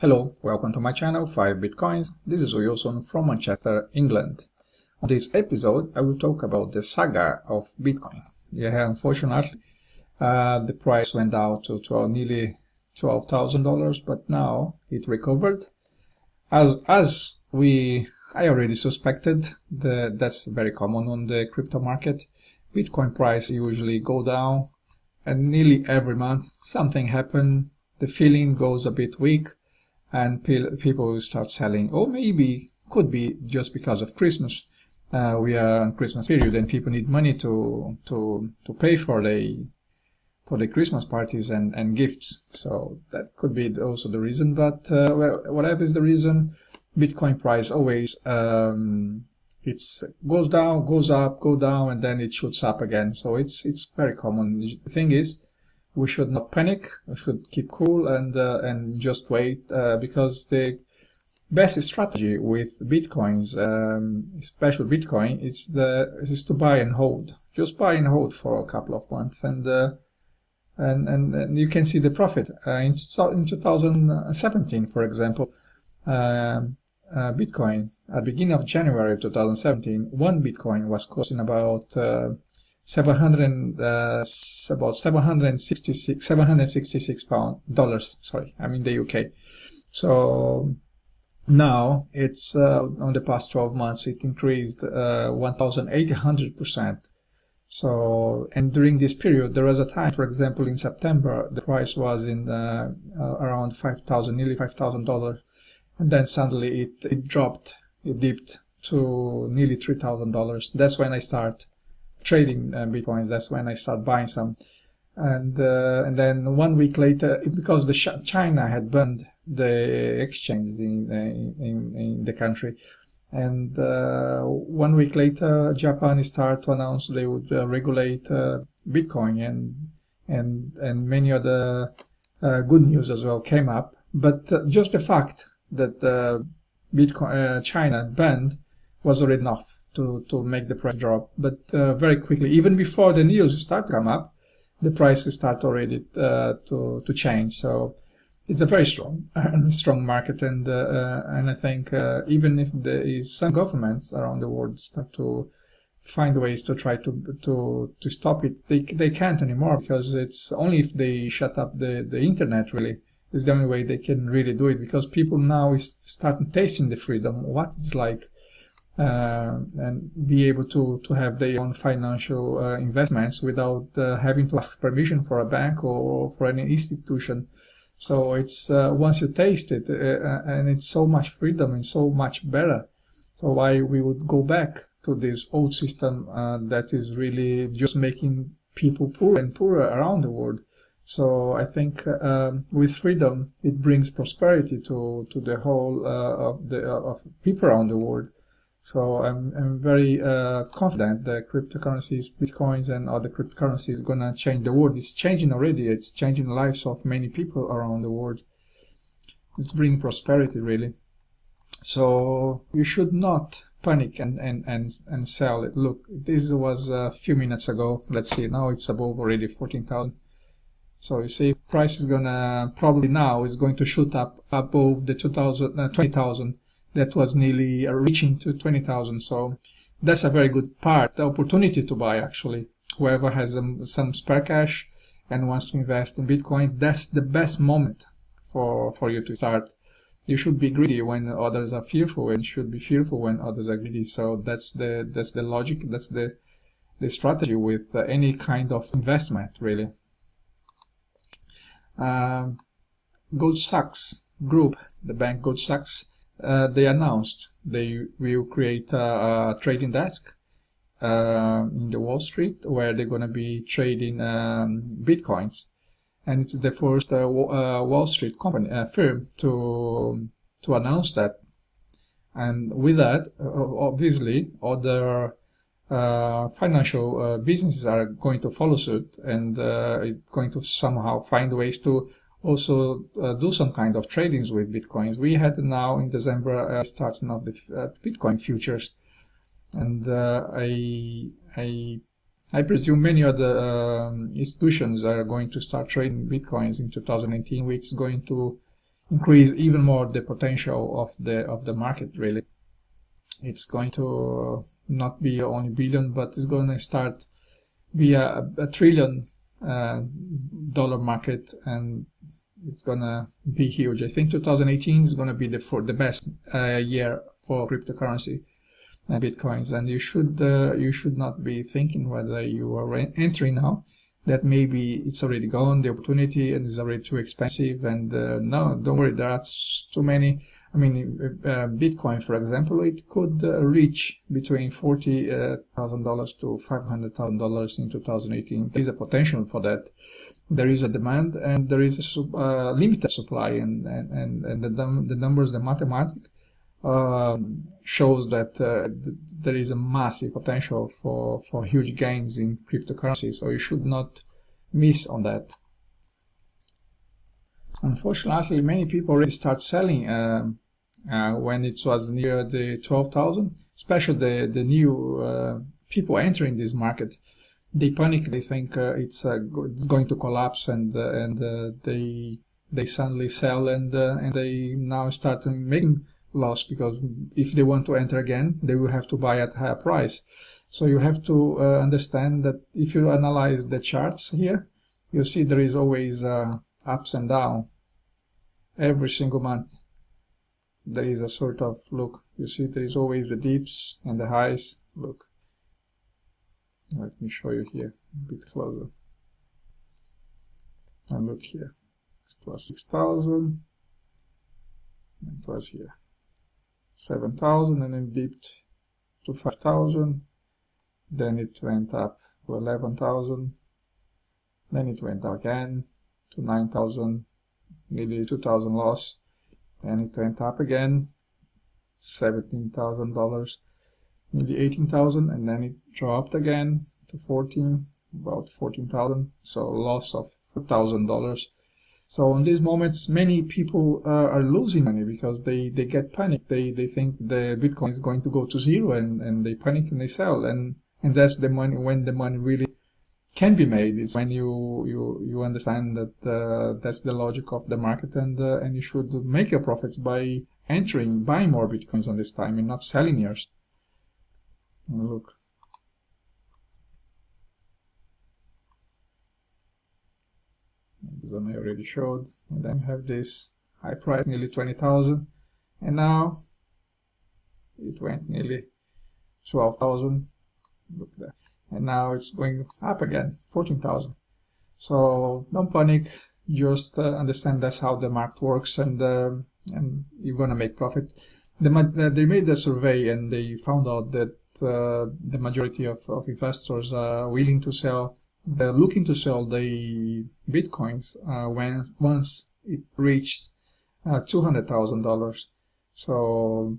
Hello, welcome to my channel 5 Bitcoins. This is Wilson from Manchester, England. On this episode, I will talk about the saga of Bitcoin. Yeah, unfortunately, the price went down to nearly $12,000, but now it recovered. I already suspected, that's very common on the crypto market. Bitcoin price usually go down, and nearly every month something happens. The feeling goes a bit weak, and people will start selling. Or maybe could be just because of Christmas. We are on Christmas period, and people need money to pay for the Christmas parties and gifts. So that could be also the reason. But well, whatever is the reason, Bitcoin price always it's goes down, goes up, go down, and then it shoots up again. So it's very common. The thing is, we should not panic. We should keep cool and just wait, because the best strategy with bitcoins, especially Bitcoin, is to buy and hold. Just buy and hold for a couple of months, and you can see the profit. In 2017, for example, Bitcoin at the beginning of January 2017, one Bitcoin was costing about 766 dollars. Sorry, I'm in the UK. So now it's on the past 12 months it increased 1,800%. So, and during this period there was a time, for example, in September the price was in around nearly $5,000, and then suddenly it dropped, it dipped to nearly $3,000. That's when I start trading bitcoins. That's when I start buying some, and then 1 week later, because China had banned the exchanges in the country, and 1 week later Japan started to announce they would regulate Bitcoin, and many other good news as well came up. But just the fact that Bitcoin China banned was already enough to make the price drop. But very quickly, even before the news start to come up, the prices start already to change. So it's a very strong market, and I think even if there is some governments around the world start to find ways to try to stop it, they can't anymore, because it's only if they shut up the internet, really is the only way they can really do it, because people now is starting tasting the freedom, what it's like. And be able to have their own financial investments without having to ask permission for a bank or for any institution. So it's once you taste it, and it's so much freedom and so much better. So why we would go back to this old system that is really just making people poorer and poorer around the world? So I think with freedom it brings prosperity to the whole of people around the world. So I'm very confident that cryptocurrencies, bitcoins, and other cryptocurrencies is gonna change the world. It's changing already. It's changing the lives of many people around the world. It's bringing prosperity, really. So you should not panic and sell it. Look, this was a few minutes ago. Let's see, now it's above already 14,000. So you see, price is gonna probably now is going to shoot up above the 20,000. That was nearly reaching to 20,000. So that's a very good part, the opportunity to buy, actually. Whoever has some spare cash and wants to invest in Bitcoin, that's the best moment for you to start. You should be greedy when others are fearful, and should be fearful when others are greedy. So that's the logic, that's the strategy with any kind of investment, really. Gold Sachs Group, the bank Gold Sachs, they announced they will create a trading desk in the Wall Street, where they're going to be trading bitcoins, and it's the first Wall Street company firm to announce that. And with that, obviously, other financial businesses are going to follow suit, and going to somehow find ways to also do some kind of tradings with bitcoins. We had now in December starting of the Bitcoin futures, and I presume many other institutions are going to start trading bitcoins in 2018, which is going to increase even more the potential of the market. Really, it's going to not be only billion, but it's going to start be a trillion dollar market, and it's gonna be huge. I think 2018 is gonna be the best year for cryptocurrency and bitcoins, and you should not be thinking whether you are entering now that maybe it's already gone, the opportunity, and it's already too expensive. And no, don't worry, there are too many. I mean, Bitcoin, for example, it could reach between $40,000 to $500,000 in 2018. There is a potential for that. There is a demand, and there is a limited supply, and the numbers, the mathematics shows that there is a massive potential for huge gains in cryptocurrency, so you should not miss on that. Unfortunately, many people already start selling when it was near the 12,000, especially the new people entering this market. They panic, they think it's going to collapse, and they suddenly sell, and they now start making loss, because if they want to enter again, they will have to buy at higher price. So you have to understand that if you analyze the charts here, you see there is always ups and downs every single month. There is a sort of look. You see there is always the dips and the highs. Look, let me show you here a bit closer. And look here, it was 6,000. It was here 7,000, and then dipped to 5,000, then it went up to 11,000, then it went up again to 9,000, nearly 2,000 loss, then it went up again, $17,000, nearly 18,000, and then it dropped again to about 14,000, so loss of $4,000. So in these moments, many people are losing money because they get panicked. They think the Bitcoin is going to go to zero, and they panic and they sell. And that's the money, when the money really can be made. It's when you understand that that's the logic of the market, and you should make your profits by buying more Bitcoins on this time and not selling yours. And look. This one I already showed, and then you have this high price, nearly 20,000, and now it went nearly 12,000. Look there, and now it's going up again, 14,000. So don't panic, just understand that's how the market works, and you're gonna make profit. They made a survey, and they found out that the majority of investors are willing to sell. They're looking to sell the Bitcoins once it reaches $200,000. So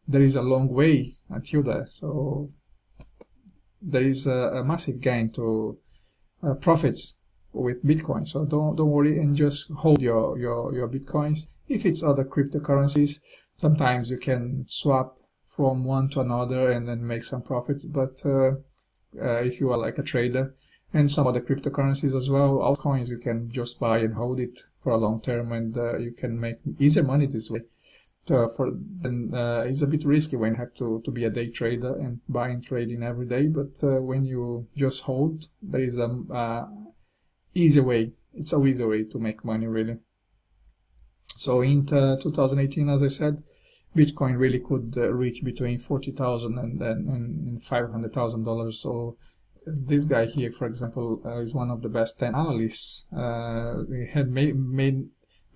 there is a long way until that. So there is a massive gain to profits with Bitcoin. So don't worry, and just hold your Bitcoins. If it's other cryptocurrencies, sometimes you can swap from one to another and then make some profits. But if you are like a trader, and some other cryptocurrencies as well, altcoins, you can just buy and hold it for a long term, and you can make easier money this way. It's a bit risky when you have to be a day trader and buy and trading every day, but when you just hold, there is a easy way. It's a easy way to make money, really. So in 2018, as I said, Bitcoin really could reach between $40,000 and $500,000. So this guy here, for example, is one of the best 10 analysts. He had made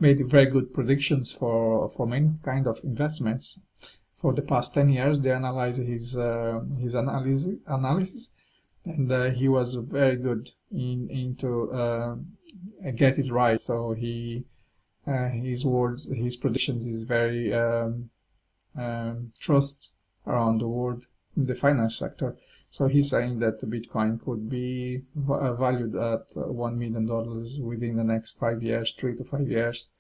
very good predictions for many kind of investments. For the past 10 years, they analyzed his analysis, and he was very good into get it right. So his words, his predictions is very trust around the world in the finance sector. So he's saying that Bitcoin could be valued at $1 million within the next 5 years, 3 to 5 years.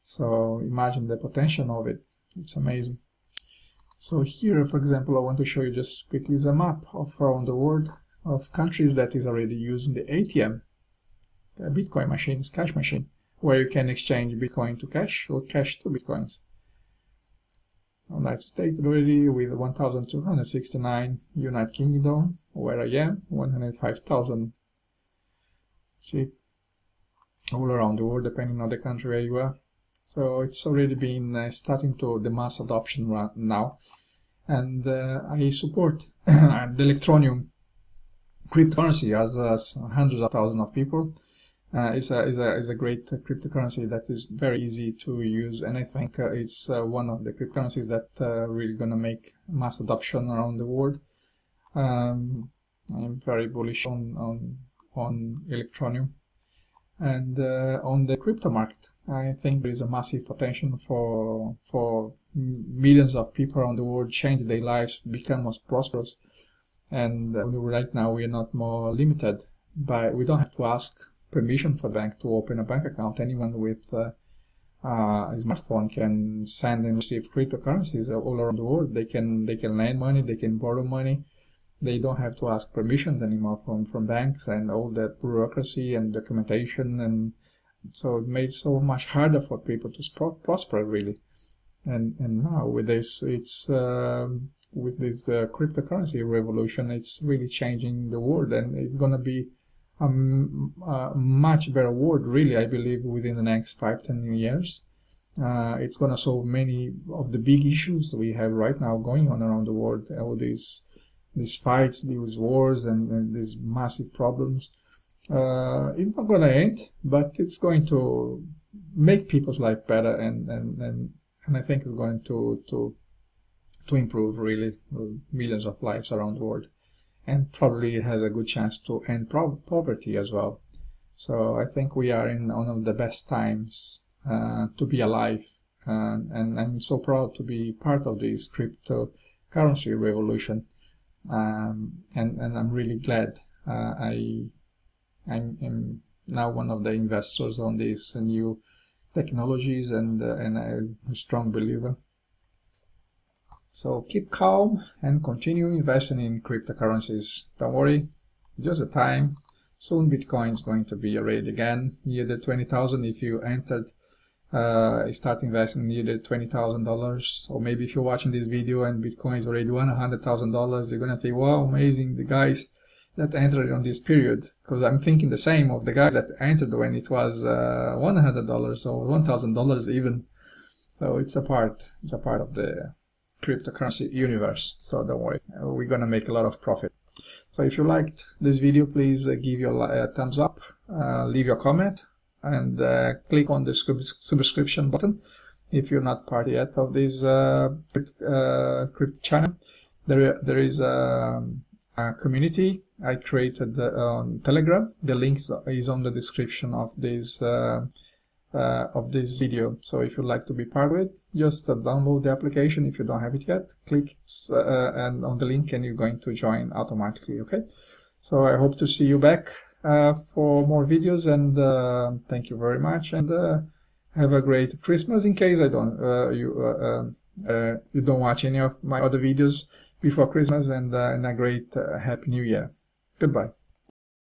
So imagine the potential of it. It's amazing. So here, for example, I want to show you just quickly the map of around the world of countries that is already using the ATM, the Bitcoin machines, cash machine. where you can exchange Bitcoin to cash or cash to Bitcoins. United States already with 1,269, United Kingdom, where I am, 105,000. See, all around the world, depending on the country where you are. So it's already been starting to the mass adoption now, and I support the Electronium cryptocurrency as hundreds of thousands of people. Is a great cryptocurrency that is very easy to use, and I think it's one of the cryptocurrencies that really gonna make mass adoption around the world. I'm very bullish on Electronium, and on the crypto market. I think there is a massive potential for millions of people around the world change their lives, become more prosperous, and right now we are not more limited we don't have to ask permission for the bank to open a bank account. Anyone with a smartphone can send and receive cryptocurrencies all around the world. They can lend money, they can borrow money. They don't have to ask permissions anymore from banks and all that bureaucracy and documentation, and so it made so much harder for people to prosper really. And now with this, it's with this cryptocurrency revolution, it's really changing the world, and it's gonna be a much better world, really, I believe, within the next 5-10 years. It's going to solve many of the big issues we have right now going on around the world, all these fights, these wars, and these massive problems. It's not going to end, but it's going to make people's life better, and I think it's going to improve, really, millions of lives around the world. And probably has a good chance to end poverty as well. So I think we are in one of the best times to be alive, and I'm so proud to be part of this cryptocurrency revolution, and I'm really glad I'm now one of the investors on these new technologies, and I'm a strong believer. So keep calm and continue investing in cryptocurrencies. Don't worry, just a time. Soon Bitcoin is going to be already again near the 20,000. If you entered, start investing near the $20,000, or maybe if you're watching this video and Bitcoin is already $100,000, you're gonna think, wow, amazing, the guys that entered on this period. Because I'm thinking the same of the guys that entered when it was $100 or $1,000 even. So it's a part of the cryptocurrency universe, so don't worry, we're gonna make a lot of profit. So if you liked this video, please give your thumbs up, leave your comment, and click on the subscription button if you're not part yet of this crypto channel. There is a community I created on Telegram. The link is on the description of this video. So if you'd like to be part of it, just download the application. If you don't have it yet, click and on the link, and you're going to join automatically. Okay, so I hope to see you back for more videos, and thank you very much, and have a great Christmas. In case I don't you don't watch any of my other videos before Christmas, and a great Happy New Year. Goodbye.